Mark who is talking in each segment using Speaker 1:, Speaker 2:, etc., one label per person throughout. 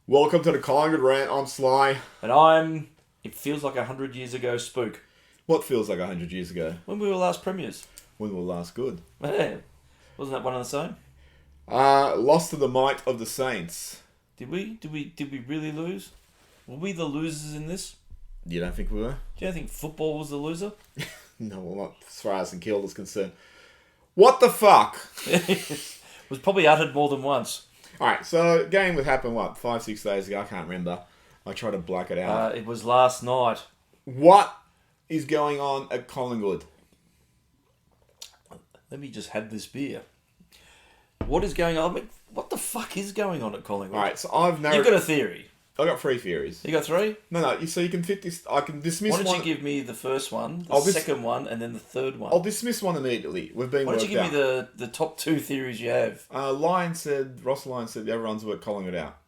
Speaker 1: Welcome to the Collingwood Rant. I'm Sly.
Speaker 2: And it feels like 100 years ago, Spook.
Speaker 1: What feels like 100 years ago?
Speaker 2: When we were last premiers.
Speaker 1: When we were last good?
Speaker 2: Yeah. Wasn't that one and the same?
Speaker 1: Lost to the might of the Saints.
Speaker 2: Did we really lose? Were we the losers in this?
Speaker 1: You don't think we were?
Speaker 2: Do you think football was the loser?
Speaker 1: No, well, not as far as Kilda is concerned. What the fuck?
Speaker 2: It was probably uttered more than once.
Speaker 1: Alright, so game would happen, 5-6 days ago? I can't remember. I try to black it out.
Speaker 2: It was last night.
Speaker 1: What is going on at Collingwood?
Speaker 2: Let me just have this beer. What is going on? I mean, what the fuck is going on at Collingwood?
Speaker 1: Alright, so I've
Speaker 2: You've got a theory.
Speaker 1: I've got 3 theories.
Speaker 2: You got 3?
Speaker 1: No, so you can fit this. I can dismiss one.
Speaker 2: Why don't you give me the first one, the second one, and then the third one?
Speaker 1: I'll dismiss one immediately. We've been
Speaker 2: Why don't you
Speaker 1: worked
Speaker 2: give
Speaker 1: out.
Speaker 2: me the top 2 theories you have?
Speaker 1: Ross Lyon said everyone's worked Collingwood out.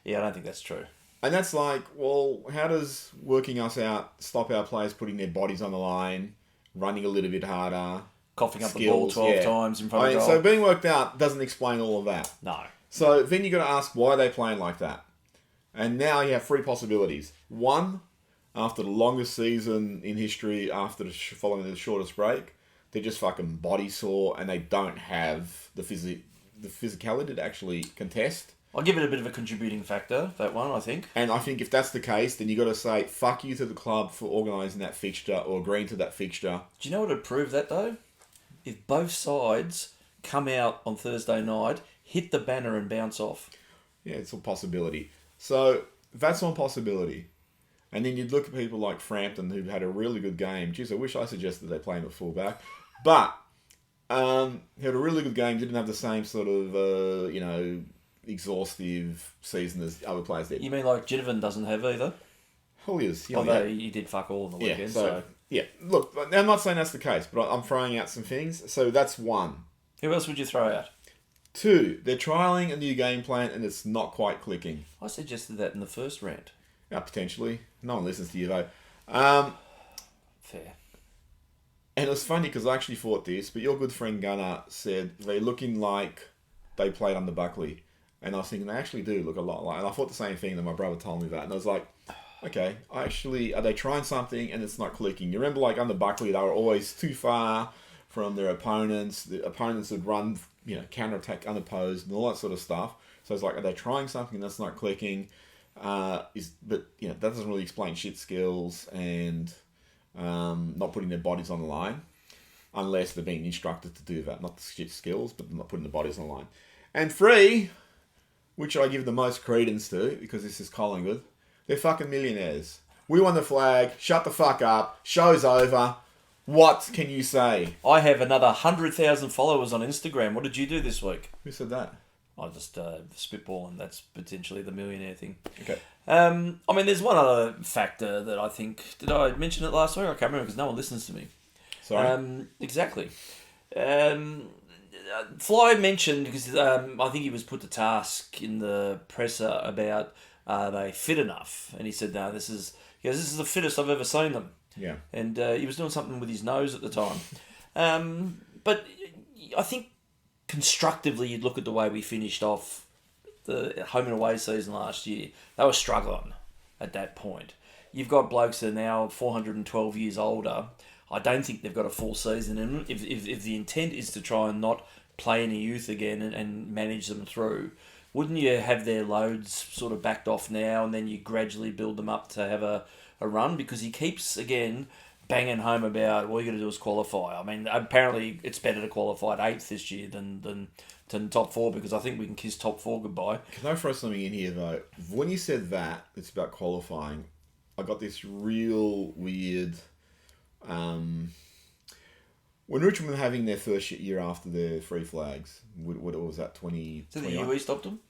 Speaker 2: Yeah, I don't think that's true.
Speaker 1: And that's like, well, how does working us out stop our players putting their bodies on the line, running a little bit harder,
Speaker 2: coughing up the ball 12 times in front of goal?
Speaker 1: So being worked out doesn't explain all of that.
Speaker 2: No.
Speaker 1: So then you got to ask, why are they playing like that? And now you have 3 possibilities. 1, after the longest season in history, following the shortest break, they're just fucking body sore and they don't have the physicality to actually contest.
Speaker 2: I'll give it a bit of a contributing factor, that one, I think.
Speaker 1: And I think if that's the case, then you got to say, fuck you to the club for organising that fixture or agreeing to that fixture.
Speaker 2: Do you know what would prove that, though? If both sides come out on Thursday night, hit the banner and bounce off.
Speaker 1: Yeah, it's a possibility. So that's one possibility. And then you'd look at people like Frampton, who've had a really good game. Jeez, I wish I suggested they play him at fullback. But he had a really good game, didn't have the same sort of, exhaustive season as other players did.
Speaker 2: You mean like Ginnivan doesn't have either?
Speaker 1: Well, he is.
Speaker 2: Although he did fuck all on the weekend.
Speaker 1: Yeah, look, I'm not saying that's the case, but I'm throwing out some things. So that's 1.
Speaker 2: Who else would you throw out?
Speaker 1: 2, they're trialling a new game plan and it's not quite clicking.
Speaker 2: I suggested that in the first rant.
Speaker 1: Yeah, potentially. No one listens to you though.
Speaker 2: Fair.
Speaker 1: And it was funny because I actually thought this, but your good friend Gunnar said they're looking like they played under Buckley. And I was thinking they actually do look a lot like, and I thought the same thing that my brother told me that. And I was like, okay, are they trying something and it's not clicking? You remember like under Buckley, they were always too far from their opponents. The opponents would run, counter-attack unopposed and all that sort of stuff. So it's like, are they trying something that's not clicking? That doesn't really explain shit skills and not putting their bodies on the line. Unless they're being instructed to do that. Not the shit skills, but not putting the bodies on the line. And 3, which I give the most credence to, because this is Collingwood, they're fucking millionaires. We won the flag, shut the fuck up, show's over. What can you say?
Speaker 2: I have another 100,000 followers on Instagram. What did you do this week?
Speaker 1: Who said that?
Speaker 2: I just spitballing. That's potentially the millionaire thing.
Speaker 1: Okay.
Speaker 2: There's one other factor that I think... Did I mention it last week? I can't remember because no one listens to me.
Speaker 1: Sorry?
Speaker 2: Exactly. Fly mentioned, because I think he was put to task in the presser about are they fit enough? And he said, no, this is the fittest I've ever seen them.
Speaker 1: Yeah.
Speaker 2: And he was doing something with his nose at the time. But I think constructively you'd look at the way we finished off the home and away season last year. They were struggling at that point. You've got blokes that are now 412 years older. I don't think they've got a full season in them. If the intent is to try and not play any youth again and manage them through, wouldn't you have their loads sort of backed off now and then you gradually build them up to have a run? Because he keeps, again, banging home about all you got to do is qualify. I mean, apparently it's better to qualify at 8th this year than top 4, because I think we can kiss top 4 goodbye.
Speaker 1: Can I throw something in here, though? When you said that, it's about qualifying, I got this real weird... when Richmond were having their first year after their 3 flags, what was that, 20...
Speaker 2: So the year we stopped them?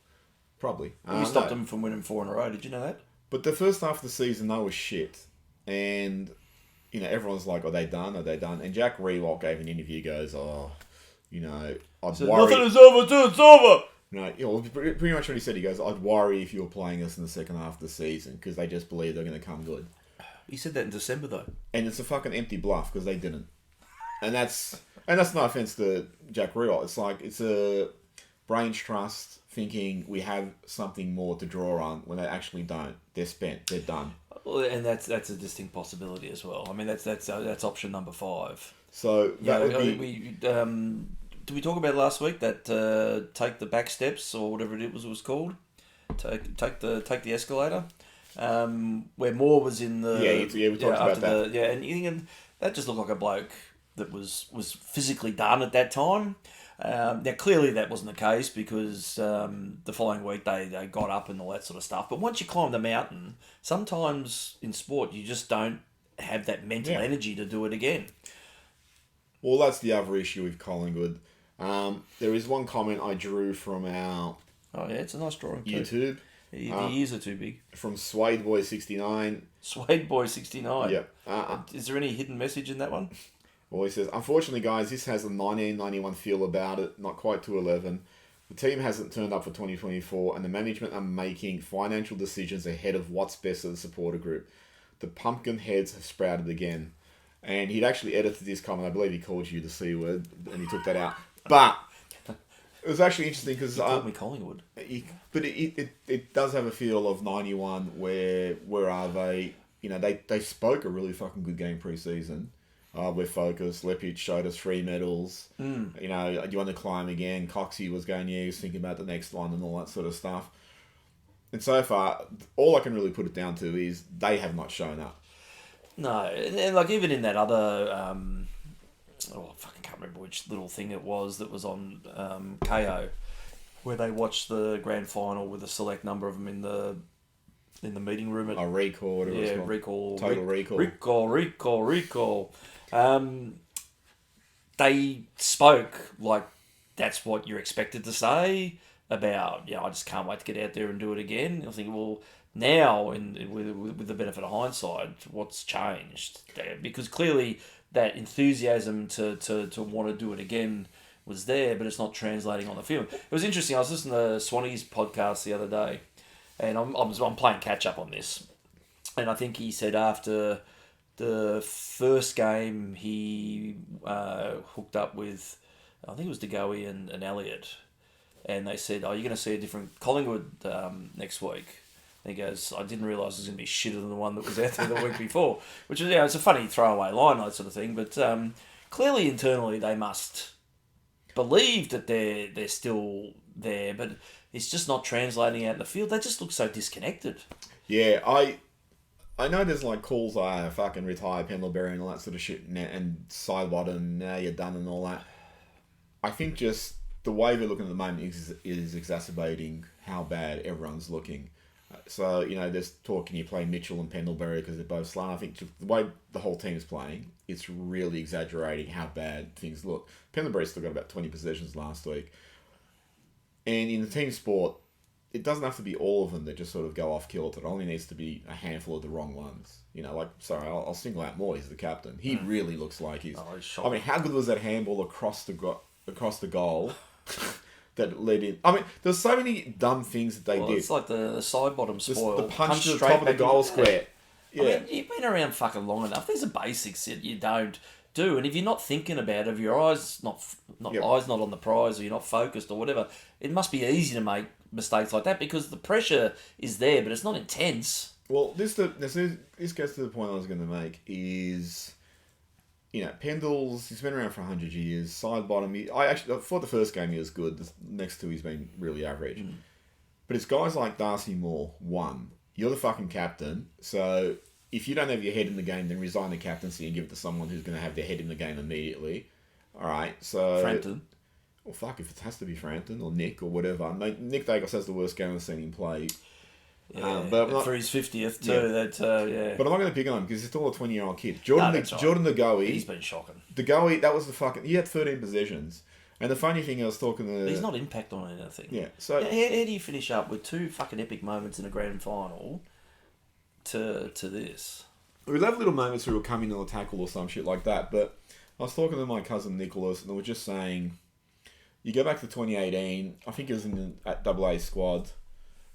Speaker 1: Probably.
Speaker 2: We stopped them from winning 4 in a row. Did you know that?
Speaker 1: But the first half of the season, they were shit. And, everyone's like, are they done? Are they done? And Jack Rewalt gave an interview, goes, I'd
Speaker 2: so
Speaker 1: worry...
Speaker 2: Nothing is over till it's over!
Speaker 1: No, pretty much what he said. He goes, I'd worry if you were playing us in the second half of the season because they just believe they're going to come good.
Speaker 2: He said that in December, though.
Speaker 1: And it's a fucking empty bluff because they didn't. And that's no offense to Jack Rewalt. It's like, it's a brains trust thinking we have something more to draw on when they actually don't. They're spent. They're done.
Speaker 2: Well, and that's a distinct possibility as well. I mean, that's option number 5.
Speaker 1: So that would be...
Speaker 2: Did we talk about last week that take the back steps or whatever it was called? Take the escalator. Where Moore was in the
Speaker 1: we talked about that.
Speaker 2: And that just looked like a bloke that was physically done at that time. Now clearly that wasn't the case because the following week they got up and all that sort of stuff. But once you climb the mountain, sometimes in sport you just don't have that mental energy to do it again.
Speaker 1: Well, that's the other issue with Collingwood. There is one comment I drew from our
Speaker 2: it's a nice drawing too.
Speaker 1: YouTube.
Speaker 2: The ears are too big.
Speaker 1: From Suede Boy 69.
Speaker 2: Suede Boy 69.
Speaker 1: Yep.
Speaker 2: Is there any hidden message in that one?
Speaker 1: Well, he says, unfortunately, guys, this has a 1991 feel about it, not quite 211. The team hasn't turned up for 2024, and the management are making financial decisions ahead of what's best for the supporter group. The pumpkin heads have sprouted again. And he'd actually edited this comment. I believe he called you the C word, and he took that out. But it was actually interesting because...
Speaker 2: He called me Collingwood.
Speaker 1: But it does have a feel of 91 where are they? You know, they spoke a really fucking good game pre-season. We're focused. Lepic showed us 3 medals. You know, you want to climb again. Coxie was going, he was thinking about the next one and all that sort of stuff. And so far, all I can really put it down to is they have not shown up.
Speaker 2: No, and like even in that other, I fucking can't remember which little thing it was that was on KO, where they watched the grand final with a select number of them in the meeting room.
Speaker 1: A recall. Total
Speaker 2: recall. They spoke like that's what you're expected to say about, I just can't wait to get out there and do it again. I think, well, now, with the benefit of hindsight, what's changed? Because clearly that enthusiasm to want to do it again was there, but it's not translating on the field. It was interesting. I was listening to Swanee's podcast the other day, and I'm playing catch up on this, and I think he said after the first game he hooked up with, I think it was DeGoey and Elliott, and they said, "Oh, you're going to see a different Collingwood next week." And he goes, "I didn't realise it was going to be shitter than the one that was out there the week before," which is it's a funny throwaway line, that sort of thing. But clearly internally they must believe that they're still there, but it's just not translating out in the field. They just look so disconnected.
Speaker 1: Yeah, I know there's like calls fucking retire Pendlebury and all that sort of shit, and Sidebottom, now you're done and all that. I think just the way they're looking at the moment is exacerbating how bad everyone's looking. So, there's talk, can you play Mitchell and Pendlebury because they're both slow? I think the way the whole team is playing, it's really exaggerating how bad things look. Pendlebury's still got about 20 possessions last week. And in the team sport, it doesn't have to be all of them that just sort of go off kilter. It only needs to be a handful of the wrong ones. I'll single out Moore. He's the captain. He really looks like he's how good was that handball across the goal? That led in. I mean, there's so many dumb things that they did.
Speaker 2: It's like the side bottom spoil.
Speaker 1: The punch to the top of the goal square. Yeah.
Speaker 2: I mean, you've been around fucking long enough. There's a basics that you don't do, and if you're not thinking about it, if your eyes eyes not on the prize, or you're not focused, or whatever, it must be easy to make mistakes like that because the pressure is there, but it's not intense.
Speaker 1: Well, this gets to the point I was going to make is, Pendles, he's been around for 100 years. Sidebottom, I thought the first game he was good. The next two he's been really average. But it's guys like Darcy Moore, one, you're the fucking captain, so if you don't have your head in the game, then resign the captaincy and give it to someone who's going to have their head in the game immediately. All right, so...
Speaker 2: Frampton.
Speaker 1: Well, fuck, if it has to be Frampton or Nick or whatever. Nick Dacos has the worst game I've seen him play.
Speaker 2: Yeah, for his 50th too.
Speaker 1: Yeah. But I'm not going to pick on him because he's still a 20-year-old kid. Jordan DeGoey.
Speaker 2: He's been shocking.
Speaker 1: DeGoey, that was he had 13 possessions. And the funny thing, I was talking to...
Speaker 2: He's not impact on anything.
Speaker 1: Yeah, so...
Speaker 2: How do you finish up with 2 fucking epic moments in a grand final to this?
Speaker 1: We'd have little moments where we'll come in on a tackle or some shit like that, but I was talking to my cousin Nicholas and they were just saying, you go back to 2018, I think it was in the AA squad,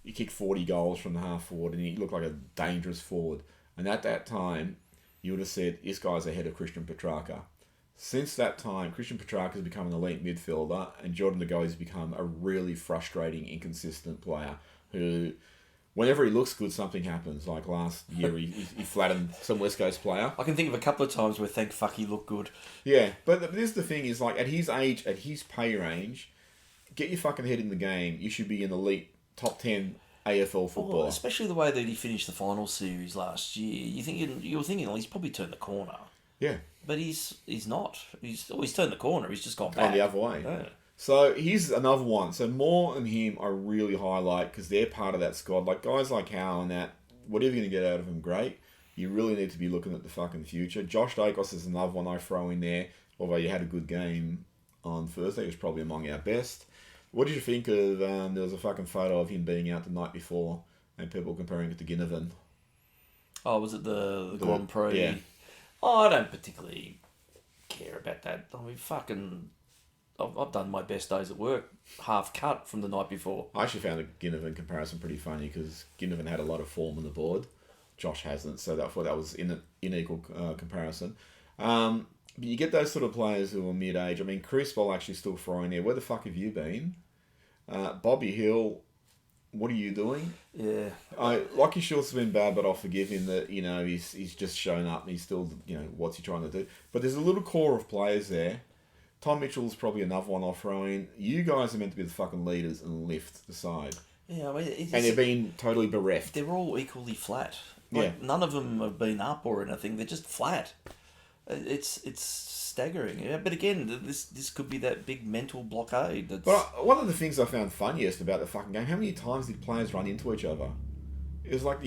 Speaker 1: you kicked 40 goals from the half forward and you looked like a dangerous forward. And at that time, you would have said, this guy's ahead of Christian Petrarca. Since that time, Christian Petrarca has become an elite midfielder, and Jordan De Goey has become a really frustrating, inconsistent player who, whenever he looks good, something happens. Like last year, he flattened some West Coast player.
Speaker 2: I can think of a couple of times where thank fuck he looked good.
Speaker 1: Yeah, but this is the thing is, like, at his age, at his pay range, get your fucking head in the game. You should be an elite top 10 AFL footballer.
Speaker 2: Well, especially the way that he finished the final series last year. You were thinking, well, he's probably turned the corner.
Speaker 1: Yeah.
Speaker 2: But he's not. He's turned the corner. He's just gone back.
Speaker 1: The other way.
Speaker 2: Yeah.
Speaker 1: So here's another one. So Moore and him I really highlight because they're part of that squad. Like guys like Howe and that, whatever you're going to get out of them, great. You really need to be looking at the fucking future. Josh Dacos is another one I throw in there. Although you had a good game on Thursday, he was probably among our best. What did you think of, there was a fucking photo of him being out the night before and people comparing it to Ginnivan.
Speaker 2: Oh, was it the Grand Prix?
Speaker 1: Yeah.
Speaker 2: Oh, I don't particularly care about that. I mean, fucking... I've done my best days at work half cut from the night before.
Speaker 1: I actually found the Ginnivan comparison pretty funny because Ginnivan had a lot of form on the board. Josh hasn't, so I thought that was in an unequal comparison. But you get those sort of players who are mid-age. I mean, Criswell actually still throwing there. Where the fuck have you been? Bobby Hill, what are you doing?
Speaker 2: Yeah.
Speaker 1: Lockie Schultz has been bad, but I'll forgive him that, he's just shown up and he's still, what's he trying to do? But there's a little core of players there. Tom Mitchell's probably another one I'll throw in. You guys are meant to be the fucking leaders and lift the side.
Speaker 2: Yeah, I mean...
Speaker 1: And they're being totally bereft.
Speaker 2: They're all equally flat. None of them have been up or anything. They're just flat. It's staggering. Yeah, but again, this could be that big mental blockade.
Speaker 1: But one of the things I found funniest about the fucking game, how many times did players run into each other? It was like,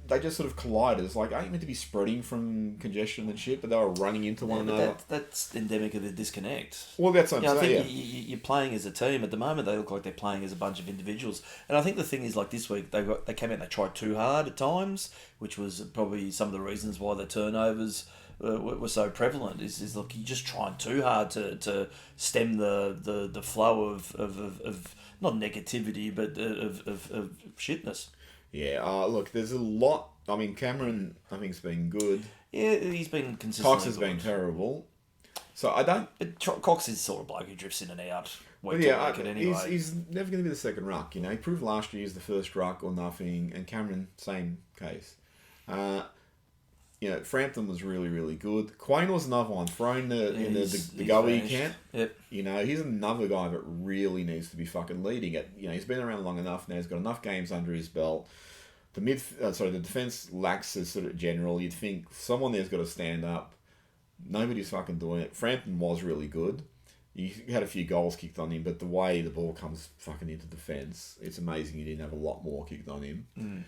Speaker 1: they just sort of collided. It's like, aren't you meant to be spreading from congestion and shit? But they were running into one another.
Speaker 2: That's endemic of the disconnect.
Speaker 1: Well, that's what I'm saying.
Speaker 2: I think you're playing as a team. At the moment, they look like they're playing as a bunch of individuals. And I think the thing is, like this week, they came out and they tried too hard at times, which was probably some of the reasons why the turnovers were so prevalent. Is look, you're just trying too hard to stem the flow of not negativity, but of shitness.
Speaker 1: Yeah, look, there's a lot. I mean, Cameron, I think, has been good.
Speaker 2: Yeah, he's been consistent.
Speaker 1: Cox has been terrible. So I don't...
Speaker 2: But Cox is the sort of bloke who drifts in and out.
Speaker 1: Anyway. He's never going to be the second ruck. He proved last year he's the first ruck or nothing. And Cameron, same case. Frampton was really, really good. Quain was another one. Thrown in the Goey camp.
Speaker 2: Yep.
Speaker 1: He's another guy that really needs to be fucking leading it. He's been around long enough now. He's got enough games under his belt. The defense lacks a sort of general. You'd think someone there's got to stand up. Nobody's fucking doing it. Frampton was really good. He had a few goals kicked on him, but the way the ball comes fucking into defence, it's amazing he didn't have a lot more kicked on him.
Speaker 2: Mm.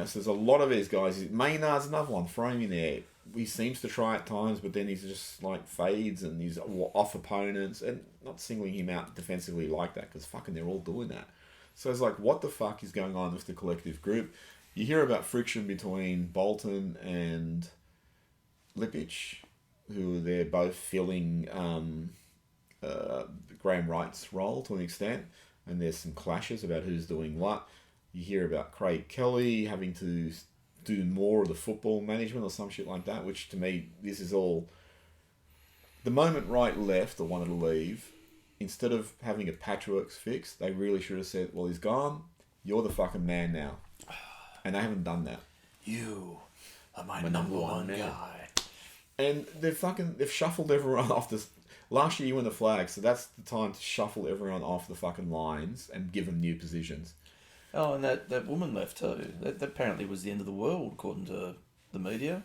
Speaker 1: So there's a lot of these guys. Maynard's another one. Throw him in there. He seems to try at times, but then he's just like fades and he's off opponents, and not singling him out defensively like that because fucking they're all doing that. So it's like, what the fuck is going on with the collective group? You hear about friction between Bolton and Lippic, who they're both filling Graham Wright's role to an extent, and there's some clashes about who's doing what. You hear about Craig Kelly having to do more of the football management or some shit like that, which to me, this is all... The moment Wright left or wanted to leave, instead of having a patchwork fix, they really should have said, well, he's gone, you're the fucking man now. And they haven't done that.
Speaker 2: You are my number one guy.
Speaker 1: And they've shuffled everyone off this... Last year you won the flag, so that's the time to shuffle everyone off the fucking lines and give them new positions.
Speaker 2: Oh, and that woman left too. That apparently was the end of the world, according to the media.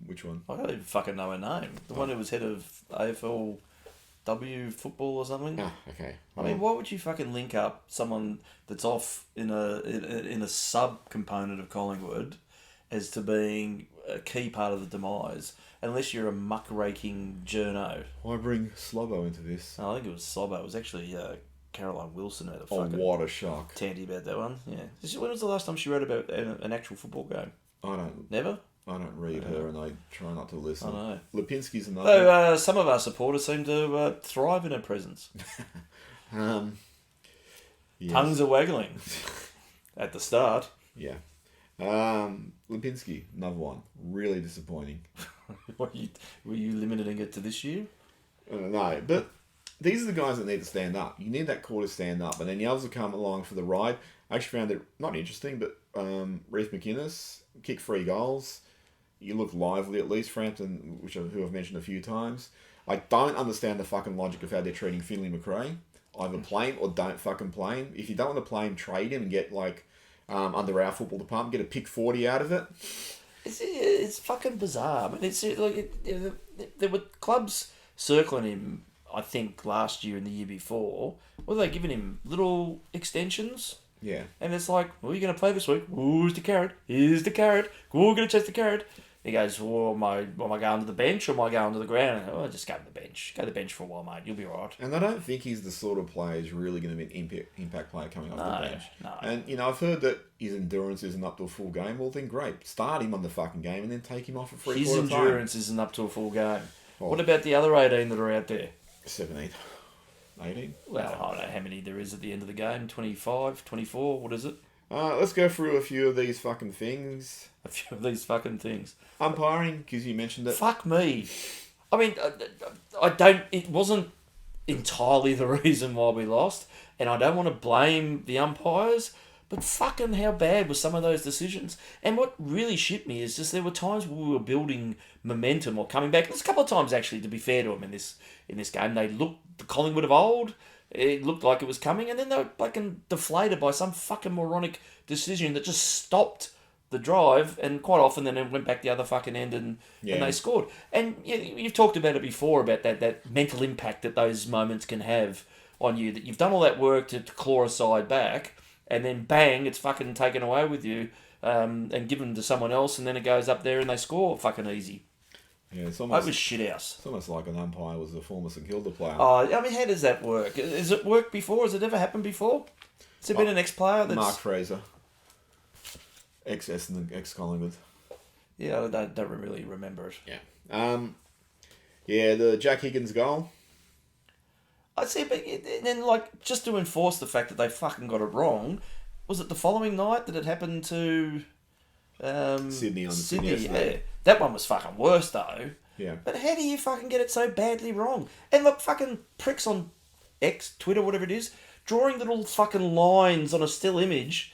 Speaker 1: Which one?
Speaker 2: I don't even fucking know her name. The one who was head of AFLW football or something.
Speaker 1: Ah, okay.
Speaker 2: I mean, why would you fucking link up someone that's off in a sub-component of Collingwood as to being a key part of the demise, unless you're a muckraking journo?
Speaker 1: Why bring Slobbo into this?
Speaker 2: I think it was Slobbo. It was actually... Caroline Wilson had a
Speaker 1: fucking... Oh, what a shock.
Speaker 2: Tanty about that one, yeah. When was the last time she wrote about an actual football game?
Speaker 1: I don't...
Speaker 2: Never?
Speaker 1: I don't read her and I try not to listen.
Speaker 2: I know.
Speaker 1: Lipinski's another...
Speaker 2: some of our supporters seem to thrive in her presence.
Speaker 1: Yes.
Speaker 2: Tongues are waggling. At the start.
Speaker 1: Yeah. Lipinski, another one. Really disappointing.
Speaker 2: Were you limiting it to this year?
Speaker 1: No, but these are the guys that need to stand up. You need that core to stand up, and then the others will come along for the ride. I actually found it not interesting, but Reece McInnes kicked 3 goals. You look lively at least, Frampton, who I've mentioned a few times. I don't understand the fucking logic of how they're treating Finley McRae. Either play him or don't fucking play him. If you don't want to play him, trade him and get under our football department, get a pick 40 out of it.
Speaker 2: It's fucking bizarre. I mean, it's like there were clubs circling him. I think last year and the year before, were they giving him little extensions?
Speaker 1: Yeah.
Speaker 2: And it's like, well, you're going to play this week. Who's the carrot? Here's the carrot. Go get a chest the carrot. He goes, well, am I going to the bench or am I going to the ground? Just go to the bench. Go to the bench for a while, mate. You'll be all right.
Speaker 1: And I don't think he's the sort of player who's really going to be an impact player coming off the bench.
Speaker 2: No.
Speaker 1: And, I've heard that his endurance isn't up to a full game. Well, then great. Start him on the fucking game and then take him off for 3/4 time.
Speaker 2: His endurance isn't up to a full game.
Speaker 1: Oh.
Speaker 2: What about the other 18 that are out there?
Speaker 1: 17. 18?
Speaker 2: Well, I don't know how many there is at the end of the game. 25, 24, what is it?
Speaker 1: Let's go through a few of these fucking things.
Speaker 2: A few of these fucking things.
Speaker 1: Umpiring, because you mentioned it.
Speaker 2: Fuck me. I mean, it wasn't entirely the reason why we lost, and I don't want to blame the umpires, but fucking how bad were some of those decisions? And what really shit me is just there were times where we were building momentum or coming back. There's a couple of times, actually, to be fair to them in this game, they looked the Collingwood of old. It looked like it was coming, and then they were fucking deflated by some fucking moronic decision that just stopped the drive, and quite often then it went back the other fucking end and they scored. And you've talked about it before, about that mental impact that those moments can have on you, that you've done all that work to claw a side back, and then bang, it's fucking taken away with you and given to someone else, and then it goes up there and they score fucking easy.
Speaker 1: Yeah, it's almost,
Speaker 2: that was shit house.
Speaker 1: It's almost like an umpire was a former St Kilda player.
Speaker 2: Oh, I mean, how does that work? Has it worked before? Has it ever happened before? Has there been an ex-player that's...
Speaker 1: Mark Fraser. Ex-Essendon, ex-Collingwood.
Speaker 2: Yeah, I don't really remember it.
Speaker 1: Yeah. The Jack Higgins goal.
Speaker 2: I see, but then, just to enforce the fact that they fucking got it wrong, was it the following night that it happened to...
Speaker 1: Sydney on the
Speaker 2: Sydney,
Speaker 1: yesterday.
Speaker 2: yeah. That one was fucking worse, though.
Speaker 1: Yeah.
Speaker 2: But how do you fucking get it so badly wrong? And look, fucking pricks on X, Twitter, whatever it is, drawing little fucking lines on a still image.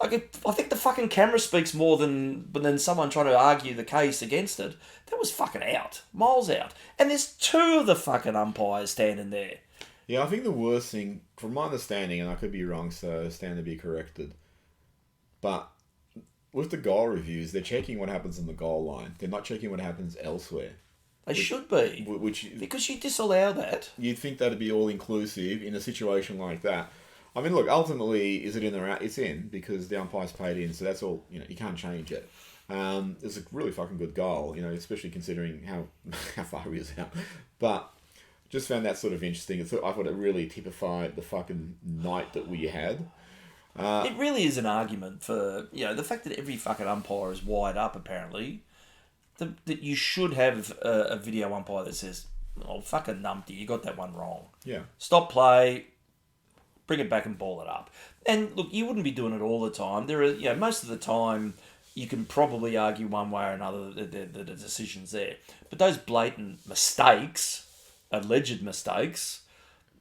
Speaker 2: I think the fucking camera speaks more than someone trying to argue the case against it. That was fucking out. Miles out. And there's 2 of the fucking umpires standing there.
Speaker 1: Yeah, I think the worst thing, from my understanding, and I could be wrong, so stand to be corrected, but with the goal reviews, they're checking what happens on the goal line. They're not checking what happens elsewhere.
Speaker 2: They should be. Because you disallow that.
Speaker 1: You'd think that'd be all-inclusive in a situation like that. I mean, look, ultimately, is it in or out? It's in, because the umpire's paid in, so that's all, you can't change it. It's a really fucking good goal, especially considering how far he is out. But just found that sort of interesting. I thought it really typified the fucking night that we had.
Speaker 2: It really is an argument for, the fact that every fucking umpire is wired up, apparently, that you should have a video umpire that says, oh, fucking numpty, you got that one wrong.
Speaker 1: Yeah.
Speaker 2: Stop play, bring it back and ball it up. And look, you wouldn't be doing it all the time. There are, most of the time, you can probably argue one way or another that the decision's there. But those blatant mistakes, alleged mistakes,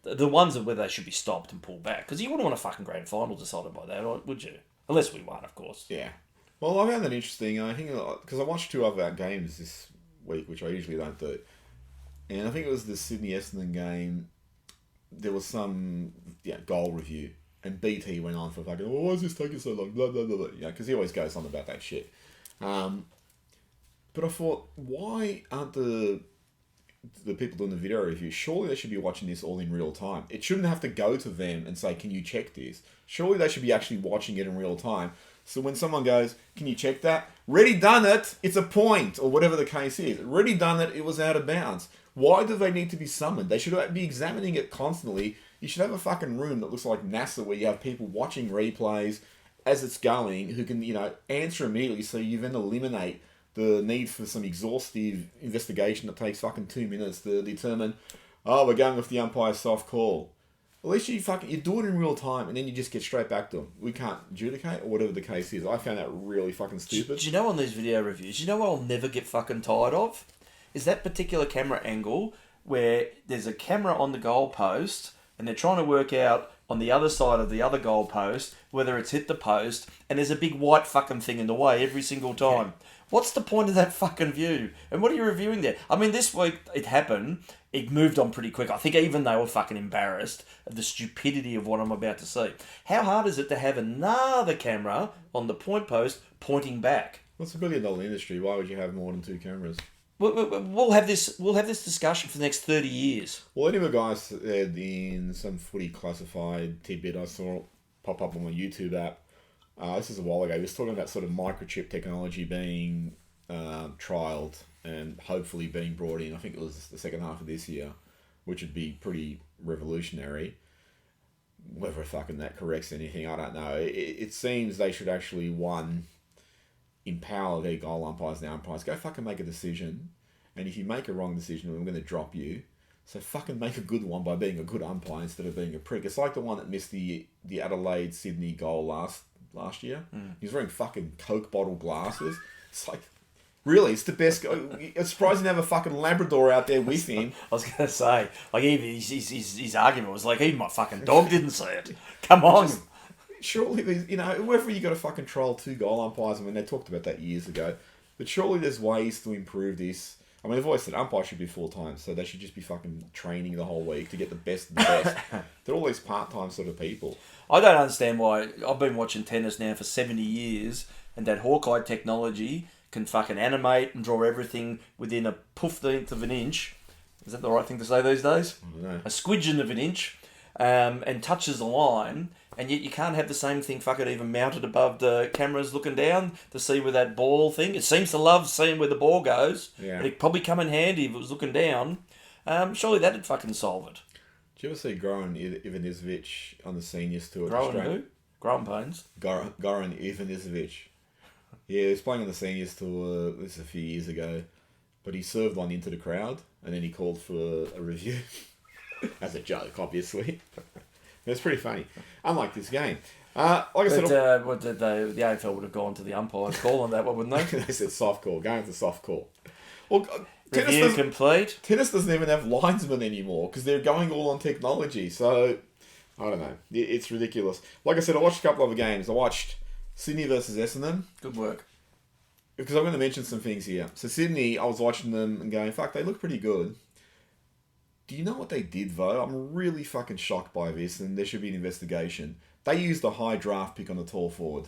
Speaker 2: the ones where they should be stopped and pulled back. Because you wouldn't want a fucking grand final decided by that, would you? Unless we won, of course.
Speaker 1: Yeah. Well, I found that interesting. I think, because I watched 2 other games this week, which I usually don't do. And I think it was the Sydney Essendon game. There was some goal review. And BT went on for fucking, why is this taking so long? Blah, blah, blah, blah. Because he always goes on about that shit. But I thought, why aren't the people doing the video review, surely they should be watching this all in real time. It shouldn't have to go to them and say, can you check this? Surely they should be actually watching it in real time. So when someone goes, can you check that? Already done it, it's a point, or whatever the case is. Already done it, it was out of bounds. Why do they need to be summoned? They should be examining it constantly. You should have a fucking room that looks like NASA where you have people watching replays as it's going who can, answer immediately, so you then eliminate the need for some exhaustive investigation that takes fucking 2 minutes to determine, we're going with the umpire's soft call. At least you do it in real time, and then you just get straight back to them. We can't adjudicate, or whatever the case is. I found that really fucking stupid.
Speaker 2: Do you know on these video reviews, you know what I'll never get fucking tired of? Is that particular camera angle where there's a camera on the goal post, and they're trying to work out on the other side of the other goal post whether it's hit the post, and there's a big white fucking thing in the way every single time. Yeah. What's the point of that fucking view? And what are you reviewing there? I mean, this week it happened. It moved on pretty quick. I think even they were fucking embarrassed of the stupidity of what I'm about to see. How hard is it to have another camera on the point post pointing back?
Speaker 1: Well, it's $1 billion industry. Why would you have more than 2 cameras?
Speaker 2: We'll have this discussion for the next 30 years.
Speaker 1: Well, anyway, guys said in some footy classified tidbit I saw pop up on my YouTube app. This is a while ago. He was talking about sort of microchip technology being trialled and hopefully being brought in. I think it was the second half of this year, which would be pretty revolutionary. Whether fucking that corrects anything, I don't know. It seems they should actually, empower their goal umpires and umpires. Go fucking make a decision. And if you make a wrong decision, I'm going to drop you. So fucking make a good one by being a good umpire instead of being a prick. It's like the one that missed the Adelaide-Sydney goal last year. He was wearing fucking Coke bottle glasses. It's like, really, it's the best. It's surprising to have a fucking Labrador out there with him.
Speaker 2: I was going to say, like, his argument was like, even my fucking dog didn't see it. Come on.
Speaker 1: Surely, whether you got to fucking trial 2 goal umpires, I mean, they talked about that years ago. But surely there's ways to improve this. I mean, I've always said umpires should be full-time, so they should just be fucking training the whole week to get the best of the best. They're all these part-time sort of people.
Speaker 2: I don't understand why. I've been watching tennis now for 70 years, and that Hawkeye technology can fucking animate and draw everything within a 15th of an inch. Is that the right thing to say these days?
Speaker 1: I don't know.
Speaker 2: A squidgeon of an inch, and touches the line, and yet you can't have the same thing fucking even mounted above the cameras looking down to see where that ball thing. It seems to love seeing where the ball goes.
Speaker 1: Yeah.
Speaker 2: It'd probably come in handy if it was looking down. Surely that'd fucking solve it.
Speaker 1: Did you ever see Goran Ivanisevic on the seniors tour?
Speaker 2: Goran who? Growing pains.
Speaker 1: Goran Ivanisevic. Yeah, he was playing on the seniors tour. This is a few years ago, but he served one into the crowd, and then he called for a review as a joke, obviously. It's pretty funny. Unlike this game. Like I said,
Speaker 2: what did the AFL would have gone to the umpire's call on that one, wouldn't they?
Speaker 1: They said soft call. Going to soft call. Well,
Speaker 2: review complete.
Speaker 1: Tennis doesn't even have linesmen anymore because they're going all on technology. So, I don't know. It's ridiculous. Like I said, I watched a couple of games. I watched Sydney versus Essendon.
Speaker 2: Good work.
Speaker 1: Because I'm going to mention some things here. So, Sydney, I was watching them and going, fuck, they look pretty good. Do you know what they did, though? I'm really fucking shocked by this, and there should be an investigation. They used a high draft pick on a tall forward.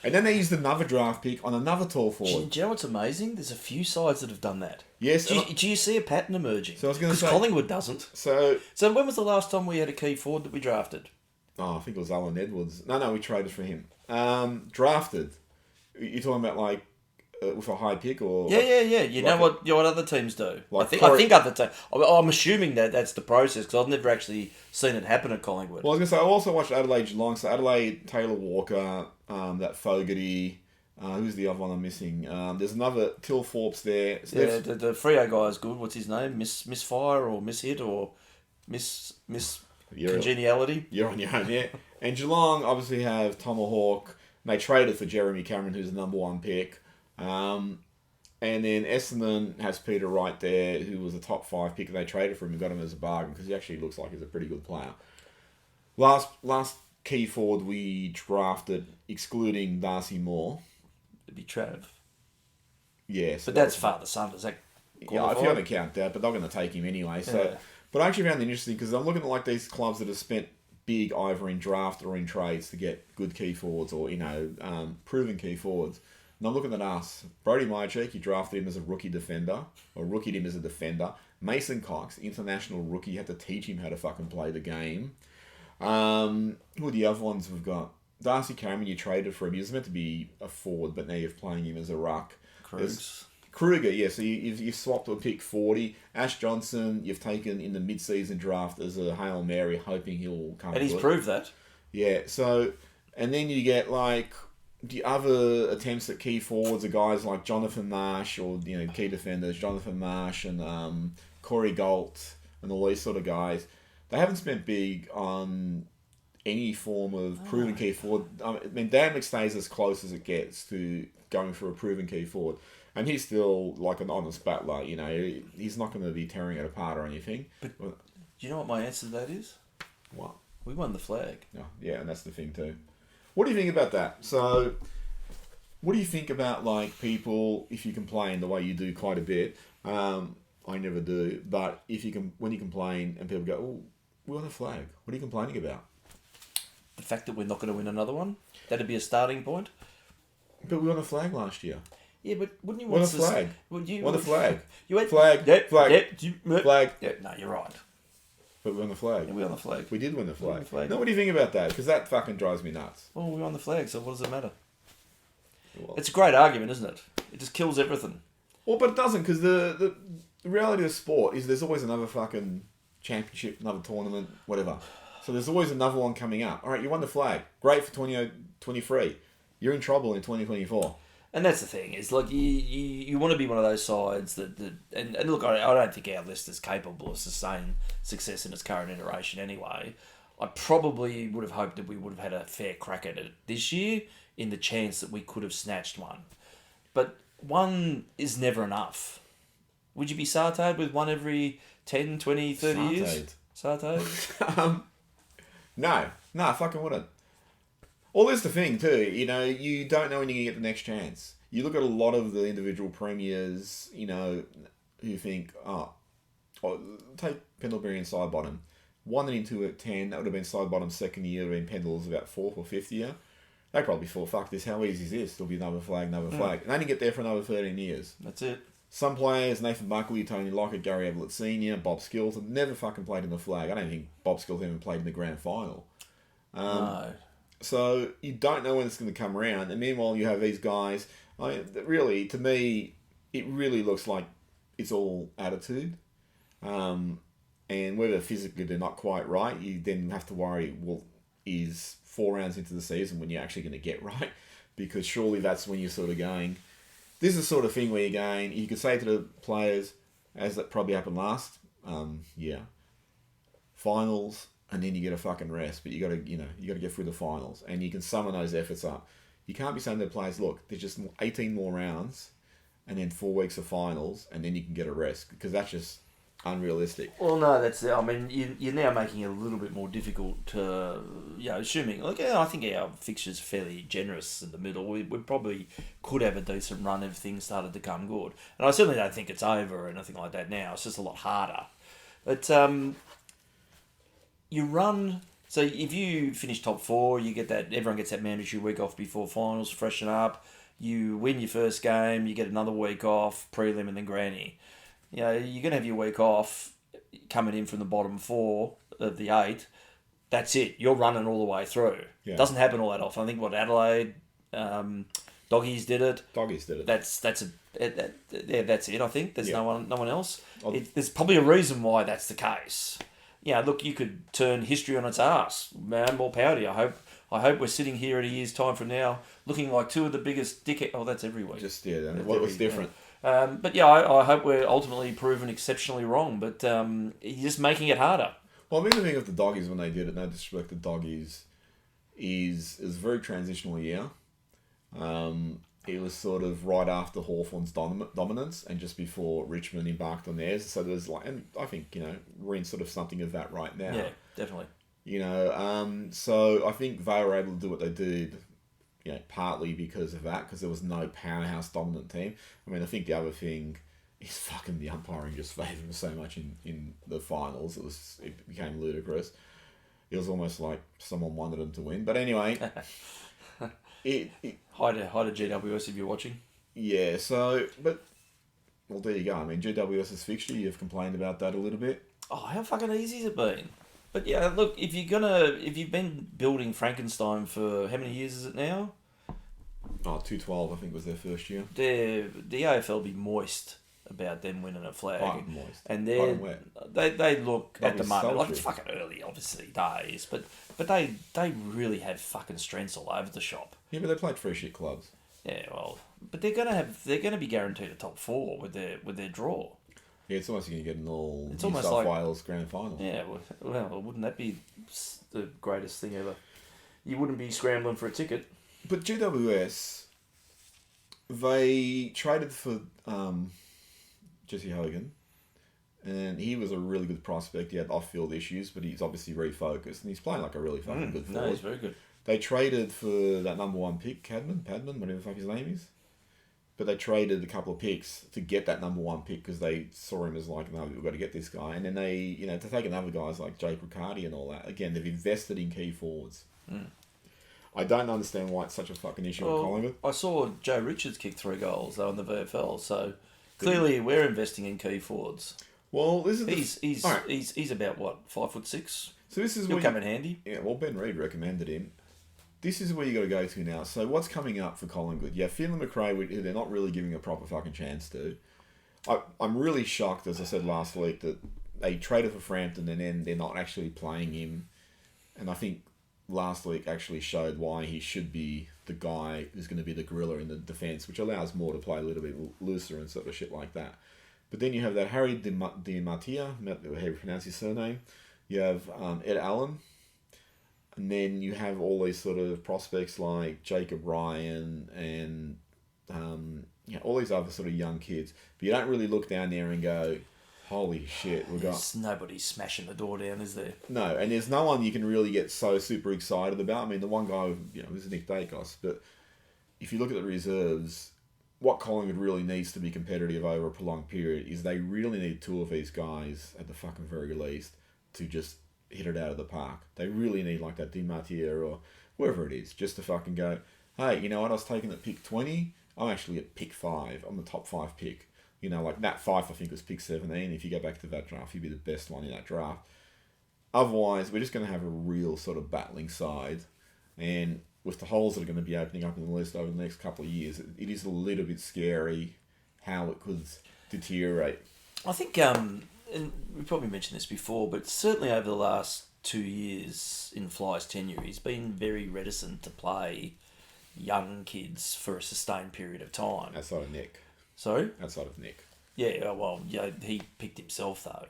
Speaker 1: And then they used another draft pick on another tall forward.
Speaker 2: Do you know what's amazing? There's a few sides that have done that.
Speaker 1: Yes.
Speaker 2: Do you see a pattern emerging?
Speaker 1: So I was going to say...
Speaker 2: Because Collingwood doesn't.
Speaker 1: So
Speaker 2: when was the last time we had a key forward that we drafted?
Speaker 1: Oh, I think it was Alan Edwards. No, we traded for him. Drafted. You're talking about, like, with a high pick or...
Speaker 2: Yeah. You know what other teams do.
Speaker 1: Like
Speaker 2: I think other teams... I'm assuming that's the process because I've never actually seen it happen at Collingwood.
Speaker 1: Well, I was going to say, I also watched Adelaide Geelong. So Adelaide, Taylor Walker, that Fogarty... who's the other one I'm missing? There's another... Till Forbes there. So
Speaker 2: yeah, the Freo guy is good. What's his name? Misfire or Mishit or Miss Congeniality?
Speaker 1: You're on your own, yeah. And Geelong obviously have Tomahawk. And they traded for Jeremy Cameron, who's the number 1 pick. And then Essendon has Peter Wright there, who was a top 5 pick, and they traded for him and got him as a bargain because he actually looks like he's a pretty good player. Last key forward we drafted, excluding Darcy Moore.
Speaker 2: It'd be Trav.
Speaker 1: Yeah. So
Speaker 2: but that's father-son. Does that qualify?
Speaker 1: Yeah, if you want to count that, but they're going to take him anyway. So, yeah. But I actually found it interesting because I'm looking at like these clubs that have spent big either in draft or in trades to get good key forwards or, proven key forwards. And I'm looking at us. Brodie Myercheek, you drafted him as a rookie defender, or rookied him as a defender. Mason Cox, international rookie, you had to teach him how to fucking play the game. Who are the other ones we've got? Darcy Cameron, you traded for him. He was meant to be a forward, but now you're playing him as a ruck. Kruger, yeah, so you've swapped to a pick 40. Ash Johnson, you've taken in the mid-season draft as a Hail Mary, hoping he'll come
Speaker 2: and he's proved that.
Speaker 1: Yeah, so, and then you get like... The other attempts at key forwards are guys like Jonathan Marsh or, key defenders, Jonathan Marsh and Corey Galt and all these sort of guys. they haven't spent big on any form of proven key forward. I mean, Dan McStay's as close as it gets to going for a proven key forward. And he's still like an honest battler, you know. He's not going to be tearing it apart or anything.
Speaker 2: But do you know what my answer to that is?
Speaker 1: What?
Speaker 2: We won the flag.
Speaker 1: Oh, yeah, and that's the thing too. What do you think about that? So, what do you think about like people, if you complain the way you do quite a bit, I never do, but when you complain and people go, oh, we won the flag, what are you complaining about?
Speaker 2: The fact that we're not going to win another one? That'd be a starting point?
Speaker 1: But we won the flag last year.
Speaker 2: Yeah, but wouldn't you want
Speaker 1: Won the flag. Won the flag.
Speaker 2: You had
Speaker 1: flag. Flag. Flag.
Speaker 2: Yeah, no, you're right.
Speaker 1: But we won the flag.
Speaker 2: Yeah, we won the flag.
Speaker 1: We did win the flag.
Speaker 2: won the flag.
Speaker 1: No, what do you think about that? Because that fucking drives me nuts.
Speaker 2: Well, we won the flag, so what does it matter?
Speaker 1: Well,
Speaker 2: It's a great argument, isn't it? It just kills everything.
Speaker 1: well, but it doesn't, because the reality of sport is there's always another fucking championship, another tournament, whatever. So there's always another one coming up. All right, you won the flag. Great for 2023. You're in trouble in 2024.
Speaker 2: And that's the thing, is like you want to be one of those sides that and look, I don't think our list is capable of sustaining success in its current iteration anyway. I probably would have hoped that we would have had a fair crack at it this year in the chance that we could have snatched one. But one is never enough. Would you be sartade with one every 10, 20, 30 years? Sartade?
Speaker 1: No, I fucking wouldn't. Well, there's the thing too, you know, you don't know when you're going to get the next chance. You look at a lot of the individual premiers, you know, who think, take Pendlebury and Sidebottom. 1 and 2 at 10, that would have been Sidebottom's second year, and Pendle's about 4th or 5th year. They probably thought, fuck this, how easy is this? There'll be another flag. And they only get there for another 13 years.
Speaker 2: That's it.
Speaker 1: Some players, Nathan Buckley, Tony Lockett, Gary Ablett Sr., Bob Skilton, never fucking played in the flag. I don't think Bob Skilton even played in the grand final.
Speaker 2: No.
Speaker 1: So you don't know when it's going to come around. And meanwhile, you have these guys. Really, to me, it really looks like it's all attitude. And whether physically they're not quite right, you then have to worry, well, is 4 rounds into the season when you're actually going to get right? Because surely that's when you're sort of going, this is the sort of thing where you're going, you could say to the players, as that probably happened last year, finals, and then you get a fucking rest, but you got to get through the finals, and you can summon those efforts up. You can't be saying to the players, look, there's just 18 more rounds, and then 4 weeks of finals, and then you can get a rest, because that's just unrealistic.
Speaker 2: Well, no, that's it. I mean, you're now making it a little bit more difficult to, assuming, I think our fixture's fairly generous in the middle. We probably could have a decent run if things started to come good. And I certainly don't think it's over or anything like that now. It's just a lot harder. But you run, so if you finish top 4, you get that, everyone gets that mandatory week off before finals, freshen up. You win your first game, you get another week off, prelim and then granny. You're going to have your week off coming in from the bottom 4 of the 8. That's it. You're running all the way through. Yeah. Doesn't happen all that often. I think Adelaide, Doggies did it. That's it. I think there's no one else. There's probably a reason why that's the case. Look, you could turn history on its arse. Man, more power to you. I hope we're sitting here in a year's time from now looking like 2 of the biggest dickheads. Oh, that's every week.
Speaker 1: What's different?
Speaker 2: I hope we're ultimately proven exceptionally wrong, but you're just making it harder.
Speaker 1: Well, I mean, the thing with the Doggies when they did it, no disrespect to Doggies, is a very transitional year. It was sort of right after Hawthorn's dominance and just before Richmond embarked on theirs. So there's and I think, we're in sort of something of that right now.
Speaker 2: Yeah, definitely.
Speaker 1: So I think they were able to do what they did, partly because of that, because there was no powerhouse dominant team. I mean, I think the other thing is fucking the umpiring just favoured them so much in the finals. It became ludicrous. It was almost like someone wanted them to win. But anyway,
Speaker 2: Hi to GWS if you're watching.
Speaker 1: Yeah. Well, there you go. I mean, GWS's fixture, you've complained about that a little bit.
Speaker 2: Oh, how fucking easy has it been? But yeah, look, if you've been building Frankenstein for how many years is it now?
Speaker 1: 2012, I think, was their first year.
Speaker 2: The AFL be moist about them winning a flag.
Speaker 1: Moist.
Speaker 2: And they look at the moment like it's fucking early, obviously days, but they really have fucking strengths all over the shop.
Speaker 1: Yeah, but they played 3 shit clubs.
Speaker 2: Yeah, well, but they're gonna be guaranteed a top 4 with their draw.
Speaker 1: Yeah, it's almost like you get an all
Speaker 2: It's
Speaker 1: New
Speaker 2: almost
Speaker 1: South
Speaker 2: like-
Speaker 1: Wales grand final.
Speaker 2: Yeah, well, wouldn't that be the greatest thing ever? You wouldn't be scrambling for a ticket.
Speaker 1: But GWS, they traded for Jesse Hogan, and he was a really good prospect. He had off-field issues, but he's obviously refocused, and he's playing like a really fucking good forward.
Speaker 2: No, he's very good.
Speaker 1: They traded for that number one pick, Padman, whatever the fuck his name is. But they traded a couple of picks to get that number one pick because they saw him as like, no, we've got to get this guy. And then they, to take another guys like Jake Riccardi and all that, again, they've invested in key forwards. I don't understand why it's such a fucking issue in Collingwood.
Speaker 2: I saw Joe Richards kick 3 goals though in the VFL, so clearly we're investing in key forwards.
Speaker 1: Well, this is
Speaker 2: he's about what, 5'6".
Speaker 1: So this is
Speaker 2: He'll come in handy.
Speaker 1: Yeah, well, Ben Reid recommended him. This is where you got to go to now. So what's coming up for Collingwood? Yeah, Finlay McRae, who they're not really giving a proper fucking chance to. I'm really shocked, as I said last week, that they traded for Frampton and then they're not actually playing him. And I think last week actually showed why he should be the guy who's going to be the gorilla in the defence, which allows more to play a little bit looser and sort of shit like that. But then you have that Harry Di Mattia, how you pronounce his surname. You have Ed Allen. And then you have all these sort of prospects like Jacob Ryan and all these other sort of young kids. But you don't really look down there and go, holy shit, we've got...
Speaker 2: There's nobody smashing the door down, is there?
Speaker 1: No, and there's no one you can really get so super excited about. I mean, the one guy, was Nick Dacos. But if you look at the reserves, what Collingwood really needs to be competitive over a prolonged period is they really need 2 of these guys at the fucking very least to just hit it out of the park. They really need like that Di Mattia or whoever it is just to fucking go, hey, you know what, I was taking at pick 20, I'm actually at pick 5. I'm the top 5 pick. Like Nat Fyfe I think was pick 17. If you go back to that draft, he'd be the best one in that draft. Otherwise, we're just going to have a real sort of battling side. And with the holes that are going to be opening up in the list over the next couple of years, it is a little bit scary how it could deteriorate.
Speaker 2: I think, and we probably mentioned this before, but certainly over the last 2 years in Fly's tenure, he's been very reticent to play young kids for a sustained period of time.
Speaker 1: Outside of Nick.
Speaker 2: Sorry?
Speaker 1: Outside of Nick.
Speaker 2: Yeah, well, he picked himself though.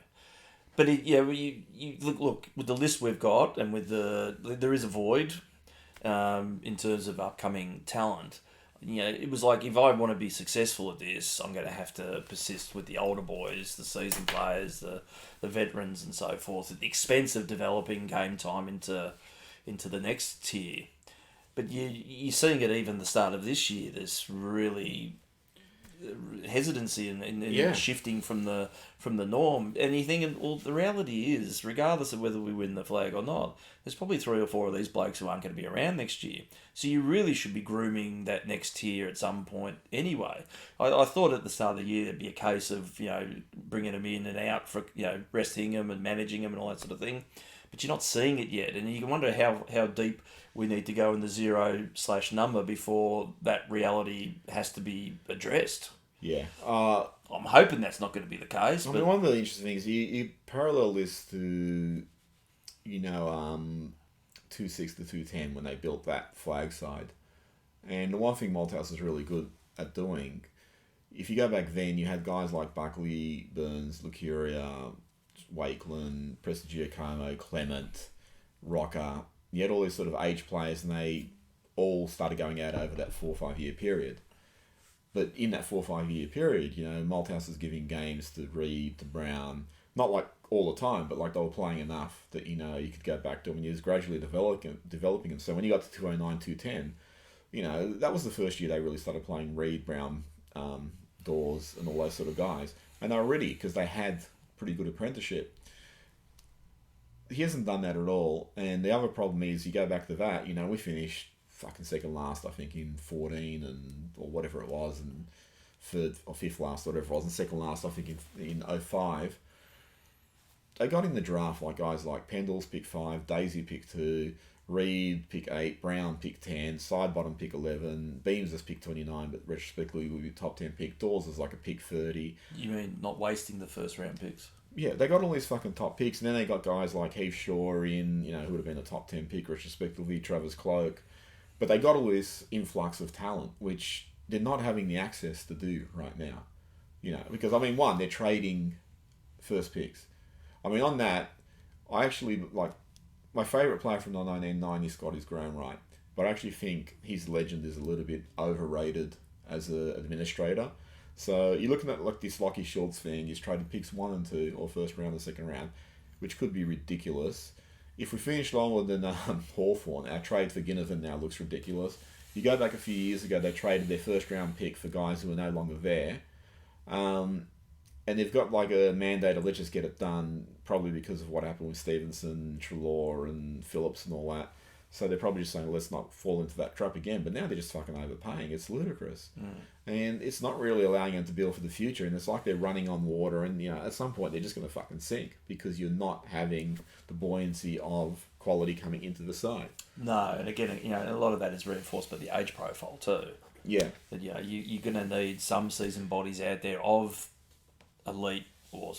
Speaker 2: But you look with the list we've got, and with there is a void in terms of upcoming talent. It was like, if I want to be successful at this, I'm going to have to persist with the older boys, the seasoned players, the veterans, and so forth, at the expense of developing game time into the next tier. But you're seeing it even the start of this year. There's really hesitancy in shifting from the norm, and you think, well, the reality is, regardless of whether we win the flag or not, there's probably 3 or 4 of these blokes who aren't going to be around next year. So you really should be grooming that next tier at some point anyway. I thought at the start of the year there'd be a case of bringing them in and out for resting them and managing them and all that sort of thing, but you're not seeing it yet, and you can wonder how deep we need to go in the 0/number before that reality has to be addressed.
Speaker 1: Yeah.
Speaker 2: I'm hoping that's not going to be the case.
Speaker 1: I mean, one of the interesting things, you parallel this to, 2.6 to 2.10 when they built that flag side. And the one thing Malthouse is really good at doing, if you go back then, you had guys like Buckley, Burns, Lucuria, Wakeland, Prestigiacomo, Clement, Rocker. You had all these sort of age players, and they all started going out over that 4 or 5 year period. But in that 4 or 5 year period, Malthouse is giving games to Reed, to Brown, not like all the time, but like they were playing enough that, you could go back to them, and he was gradually developing them. So when you got to 209, 210, that was the first year they really started playing Reed, Brown, Dawes, and all those sort of guys. And they were ready because they had pretty good apprenticeship. He hasn't done that at all. And the other problem is, you go back to that, we finished fucking second last, I think, in 14 or whatever it was, and third or fifth last, whatever it was, and second last, I think, in 05. They got in the draft like guys like Pendles pick 5, Daisy pick 2, Reed pick 8, Brown pick 10, Sidebottom pick 11, Beams is pick 29, but retrospectively would be top 10 pick. Dawes is like a pick 30.
Speaker 2: You mean not wasting the first round picks?
Speaker 1: Yeah, they got all these fucking top picks, and then they got guys like Heath Shaw in, who would have been a top 10 pick, retrospectively, Travis Cloak. But they got all this influx of talent, which they're not having the access to do right now. Because, one, they're trading first picks. I mean, on that, I actually like my favourite player from the 1990 squad is Graham Wright, but I actually think his legend is a little bit overrated as an administrator. So you're looking at like this Lockie Schultz thing. He's traded picks 1 and 2, or first round or second round, which could be ridiculous. If we finish lower than Hawthorn, our trade for Ginnivan now looks ridiculous. You go back a few years ago, they traded their first round pick for guys who are no longer there. And they've got like a mandate of let's just get it done, probably because of what happened with Stevenson, Treloar and Phillips and all that. So they're probably just saying, let's not fall into that trap again. But now they're just fucking overpaying. It's ludicrous. And it's not really allowing them to build for the future. And it's like they're running on water. And, you know, at some point they're just going to fucking sink because you're not having the buoyancy of quality coming into the side.
Speaker 2: No, and again, you know, a lot of that is reinforced by the age profile too.
Speaker 1: Yeah.
Speaker 2: That, you know, you're going to need some seasoned bodies out there of elite or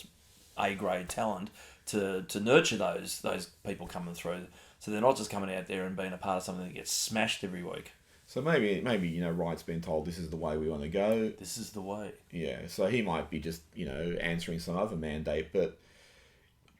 Speaker 2: A-grade talent to nurture those people coming through. So they're not just coming out there and being a part of something that gets smashed every week.
Speaker 1: So maybe you know, Wright's been told this is the way we want to go.
Speaker 2: This is the way.
Speaker 1: Yeah, so he might be just, you know, answering some other mandate. But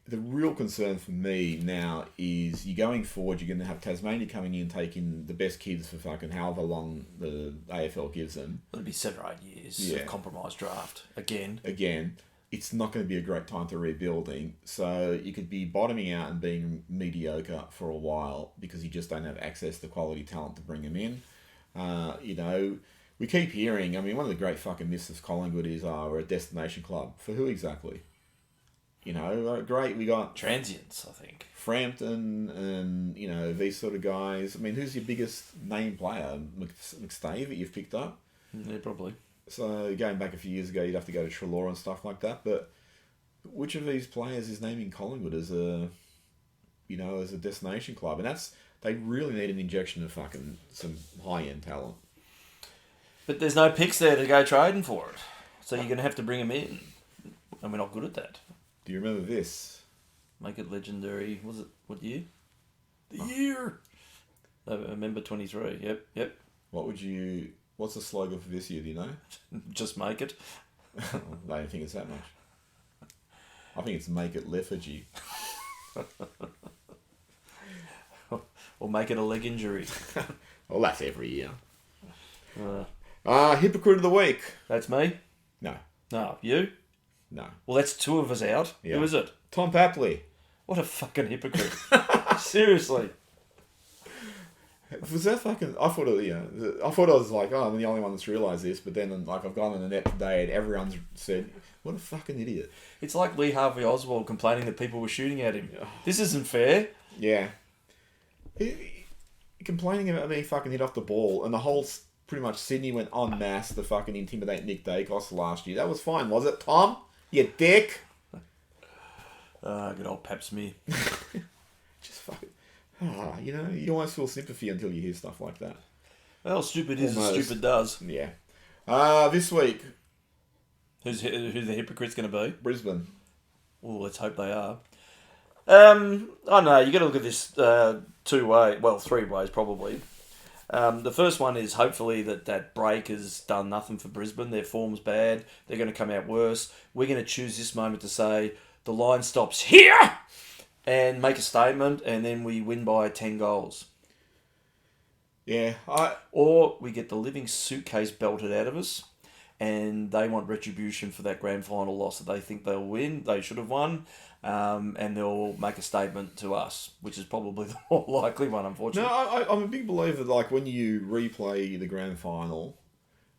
Speaker 1: the real concern for me now is you're going forward, you're going to have Tasmania coming in, taking the best kids for fucking however long the AFL gives them.
Speaker 2: It'll be 7 or 8 years of compromised draft. Again. It's not going to be a great time to rebuilding. So you could be bottoming out and being mediocre for a while because you just don't have access to quality talent to bring them in. You know, we keep hearing, I mean, one of the great fucking myths of Collingwood is we're a destination club. For who exactly? You know, great, we got... Transients, I think.
Speaker 1: Frampton and, you know, these sort of guys. I mean, who's your biggest name player? McStave that you've picked up?
Speaker 2: Yeah, probably.
Speaker 1: So going back a few years ago, you'd have to go to Treloar and stuff like that. But which of these players is naming Collingwood as a destination club? And they really need an injection of fucking some high-end talent. But
Speaker 2: there's no picks there to go trading for it. So you're going to have to bring them in. And we're not good at that.
Speaker 1: Do you remember this?
Speaker 2: Make it legendary. Was it, what year? The year! November 23. Yep.
Speaker 1: What's the slogan for this year, do you know?
Speaker 2: Just make it.
Speaker 1: I don't think it's that much. I think it's make it lethargy.
Speaker 2: Or make it a leg injury.
Speaker 1: Well, that's every year. Hypocrite of the week.
Speaker 2: That's me?
Speaker 1: No.
Speaker 2: No. You?
Speaker 1: No.
Speaker 2: Well, that's 2 of us out. Yeah. Who is it?
Speaker 1: Tom Papley.
Speaker 2: What a fucking hypocrite. Seriously.
Speaker 1: Was that fucking... I thought I was like, oh, I'm the only one that's realised this, but then like I've gone on the net today and everyone's said, what a fucking idiot.
Speaker 2: It's like Lee Harvey Oswald complaining that people were shooting at him. This isn't fair.
Speaker 1: Yeah. Complaining about being fucking hit off the ball, and the whole... Pretty much Sydney went en masse to fucking intimidate Nick Dacos last year. That was fine, was it, Tom? You dick.
Speaker 2: Good old Paps me.
Speaker 1: Just fucking... you know, you almost feel sympathy until you hear stuff like that.
Speaker 2: Well, stupid is as stupid does.
Speaker 1: Yeah. This week...
Speaker 2: Who's the hypocrite's going to be?
Speaker 1: Brisbane.
Speaker 2: Well, let's hope they are. I don't know, you got to look at this 3 ways probably. The first one is hopefully that break has done nothing for Brisbane. Their form's bad. They're going to come out worse. We're going to choose this moment to say the line stops here and make a statement, and then we win by 10 goals.
Speaker 1: Yeah.
Speaker 2: Or we get the living suitcase belted out of us, and they want retribution for that grand final loss that they think they'll win. They should have won. And they'll make a statement to us, which is probably the more likely one, unfortunately.
Speaker 1: No, I'm a big believer that, like, when you replay the grand final,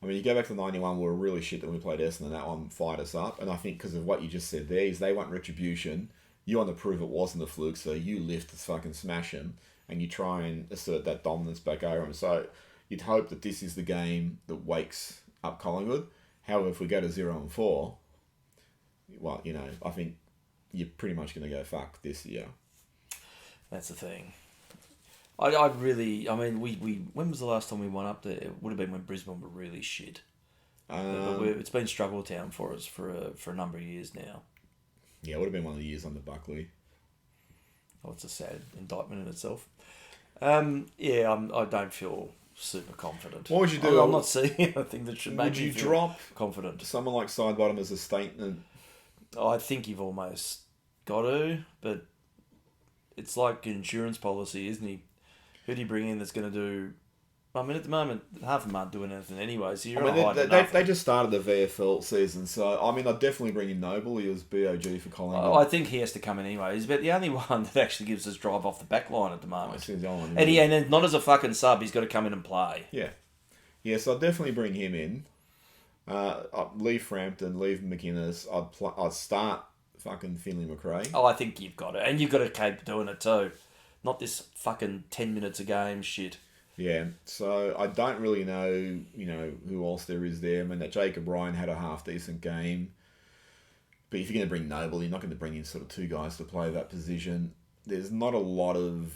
Speaker 1: I mean, you go back to 91, we were really shit that we played Essendon, and that one fired us up. And I think because of what you just said there, is they want retribution. You want to prove it wasn't a fluke, so you lift to fucking smash them, and you try and assert that dominance back over them. So you'd hope that this is the game that wakes up Collingwood. However, if we go to 0-4, well, you know, I think you're pretty much going to go fuck this year.
Speaker 2: That's the thing. We when was the last time we won up there? It would have been when Brisbane were really shit. It's been struggle town for us for a number of years now.
Speaker 1: Yeah, it would have been one of the years under Buckley.
Speaker 2: Oh, it's a sad indictment in itself. I don't feel super confident.
Speaker 1: What would you do?
Speaker 2: I'm not seeing anything that should make me feel
Speaker 1: drop
Speaker 2: confident.
Speaker 1: Someone like Sidebottom as a statement
Speaker 2: I think you've almost got to, but it's like an insurance policy, isn't he? Who do you bring in that's going to do... I mean, at the moment, half of them aren't doing anything anyway, so you're
Speaker 1: they just started the VFL season, so, I mean, I'd definitely bring in Noble. He was BOG for Collingwood.
Speaker 2: I think he has to come in anyway. He's about the only one that actually gives us drive off the back line at the moment.
Speaker 1: He's the only one,
Speaker 2: And not as a fucking sub, he's got to come in and play.
Speaker 1: Yeah, so I'd definitely bring him in. I'd leave Frampton, leave McInnes. I'd start fucking Finley McRae.
Speaker 2: Oh, I think you've got it. And you've got to keep doing it too. Not this fucking 10 minutes a game shit.
Speaker 1: Yeah, so I don't really know, who else there is there. I mean, that Jacob Ryan had a half-decent game. But if you're going to bring Noble, you're not going to bring in sort of two guys to play that position. There's not a lot of...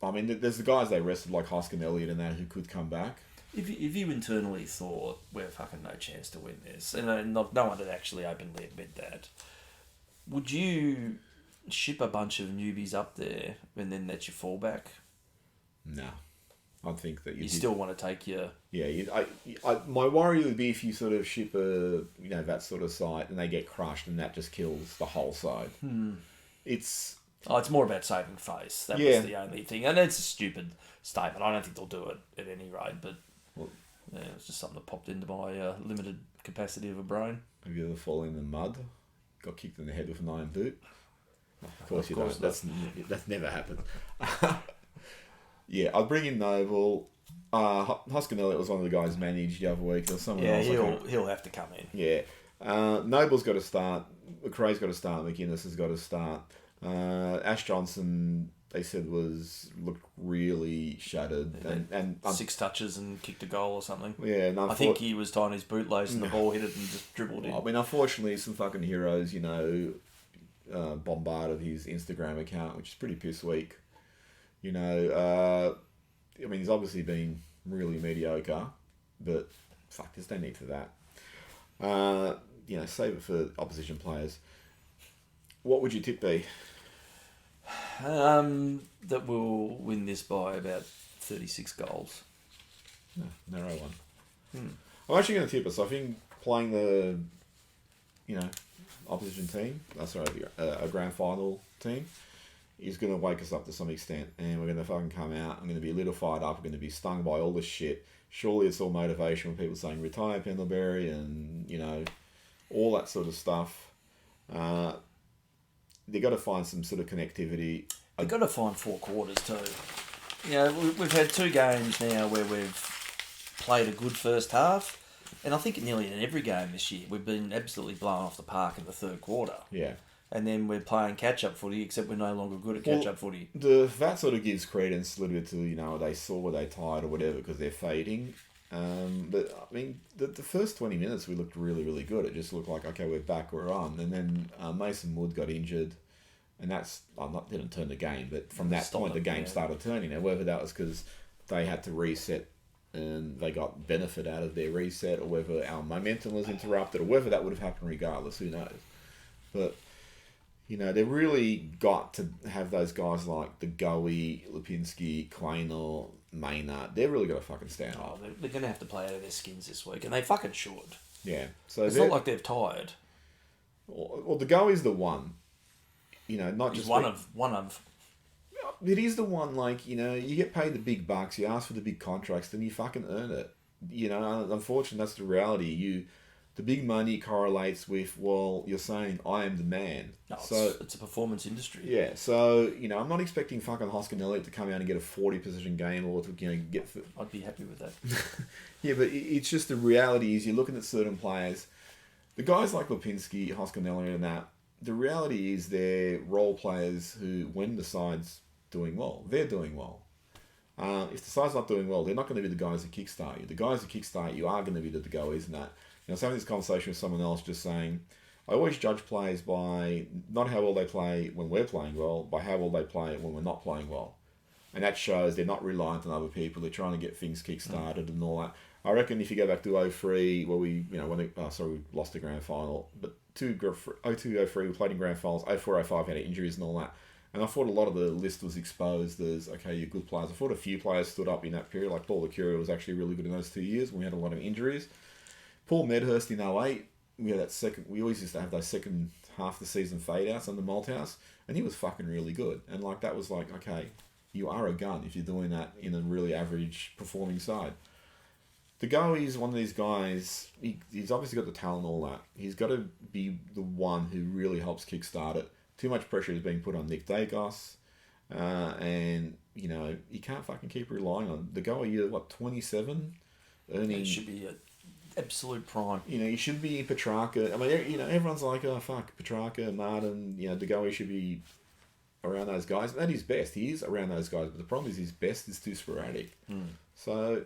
Speaker 1: I mean, there's the guys they rested, like Hoskin Elliott and that, who could come back.
Speaker 2: If you internally thought, we're fucking no chance to win this, and no one had actually openly admit that, would you ship a bunch of newbies up there and then that's your fallback?
Speaker 1: No. I think that
Speaker 2: you still want to take your...
Speaker 1: Yeah, my worry would be if you sort of ship that sort of side and they get crushed and that just kills the whole side. It's
Speaker 2: more about saving face. That was the only thing. And it's a stupid statement. I don't think they'll do it at any rate, but it's just something that popped into my limited capacity of a brain.
Speaker 1: Have you ever fallen in the mud? Got kicked in the head with an iron boot? Of course you don't. That's never happened. Yeah, I'll bring in Noble. Hoskin Elliott was one of the guys managed the other week. There's someone else.
Speaker 2: He'll have to come in.
Speaker 1: Yeah. Noble's got to start. McRae's got to start. McInnes has got to start. Ash Johnson, they said, looked really shattered. And
Speaker 2: 6 touches and kicked a goal or something.
Speaker 1: Yeah. And
Speaker 2: I think he was tying his bootlace and the ball hit it and just dribbled in.
Speaker 1: I mean, unfortunately, some fucking heroes, bombarded his Instagram account, which is pretty piss weak. I mean, he's obviously been really mediocre, but fuck, there's no need for that. Save it for opposition players. What would your tip be?
Speaker 2: That we'll win this by about 36 goals.
Speaker 1: No, narrow one. I'm actually going to tip us. I think playing the, opposition team, a grand final team, is going to wake us up to some extent, and we're going to fucking come out. I'm going to be a little fired up. We're going to be stung by all this shit. Surely it's all motivation when people saying retire Pendlebury and, all that sort of stuff. They've got to find some sort of connectivity.
Speaker 2: They've got to find 4 quarters too. We've had 2 games now where we've played a good first half, and I think nearly in every game this year we've been absolutely blown off the park in the third quarter.
Speaker 1: Yeah.
Speaker 2: And then we're playing catch-up footy, except we're no longer good at catch-up footy.
Speaker 1: That sort of gives credence a little bit to, they saw, they tired or whatever because they're fading. But, I mean, the first 20 minutes we looked really, really good. It just looked like, okay, we're back, we're on. And then Mason Wood got injured, and didn't turn the game, but from that point the game started turning. Now, whether that was because they had to reset and they got benefit out of their reset, or whether our momentum was interrupted, or whether that would have happened regardless, who knows. But... they've really got to have those guys like the Goey, Lipinski, Kleiner, Maynard. They've really got to fucking stand up.
Speaker 2: They're going to have to play out of their skins this week, and they fucking should.
Speaker 1: Yeah. So
Speaker 2: it's not like they've tired.
Speaker 1: Well, the Goey's the one. Not just...
Speaker 2: One of.
Speaker 1: It is the one, you get paid the big bucks, you ask for the big contracts, then you fucking earn it. Unfortunately, that's the reality. The big money correlates with, well, you're saying, I am the man.
Speaker 2: No,
Speaker 1: so
Speaker 2: it's a performance industry.
Speaker 1: Yeah, so, I'm not expecting fucking Hoskin Elliott to come out and get a 40-position game or to, get...
Speaker 2: I'd be happy with that.
Speaker 1: Yeah, but it's just the reality is you're looking at certain players. The guys like Lipinski, Hoskin Elliott and that, the reality is they're role players who, when the side's doing well, they're doing well. If the side's not doing well, they're not going to be the guys that kickstart you. The guys that kickstart you are going to be the goers and that. I was having this conversation with someone else just saying, I always judge players by not how well they play when we're playing well, by how well they play when we're not playing well. And that shows they're not reliant on other people. They're trying to get things kick-started and all that. I reckon if you go back to 03, where we lost the grand final, but 02, 03, we played in grand finals, 04, 05 had injuries and all that. And I thought a lot of the list was exposed as, okay, you're good players. I thought a few players stood up in that period, like Paul Licuria was actually really good in those 2 years when we had a lot of injuries. Paul Medhurst in 08, we had that second. We always used to have those second half of the season fade outs on the Malthouse, and he was fucking really good. And like that was like, okay, you are a gun if you're doing that in a really average performing side. De Goey's one of these guys. He's obviously got the talent, and all that. He's got to be the one who really helps kickstart it. Too much pressure is being put on Nick Dacos, and you know you can't fucking keep relying on De Goey. You're what 27, earning.
Speaker 2: It should be an absolute prime.
Speaker 1: You know, you should be Petrarca. I mean, you know, everyone's like, oh fuck, Petrarca, Martin. You know, De Goey should be around those guys. At his best, he is around those guys. But the problem is his best is too sporadic. So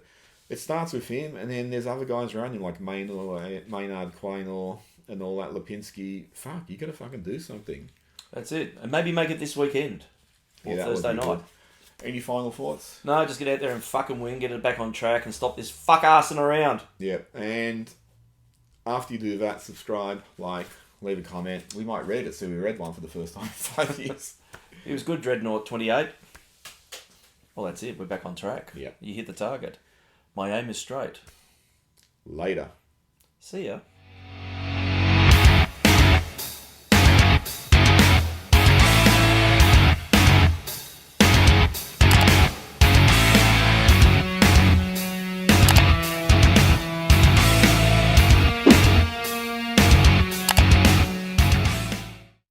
Speaker 1: it starts with him, and then there's other guys around him like Maynard, Quaynor, and all that. Lipinski. Fuck, you got to fucking do something.
Speaker 2: That's it, and maybe make it this weekend or Thursday night.
Speaker 1: Good. Any final thoughts?
Speaker 2: No, just get out there and fucking win, get it back on track, and stop this fuck assing around.
Speaker 1: Yeah, and after you do that, subscribe, like, leave a comment. We might read it, so we read one for the first time in 5 years.
Speaker 2: It was good, Dreadnought 28. Well, that's it. We're back on track.
Speaker 1: Yeah.
Speaker 2: You hit the target. My aim is straight.
Speaker 1: Later.
Speaker 2: See ya.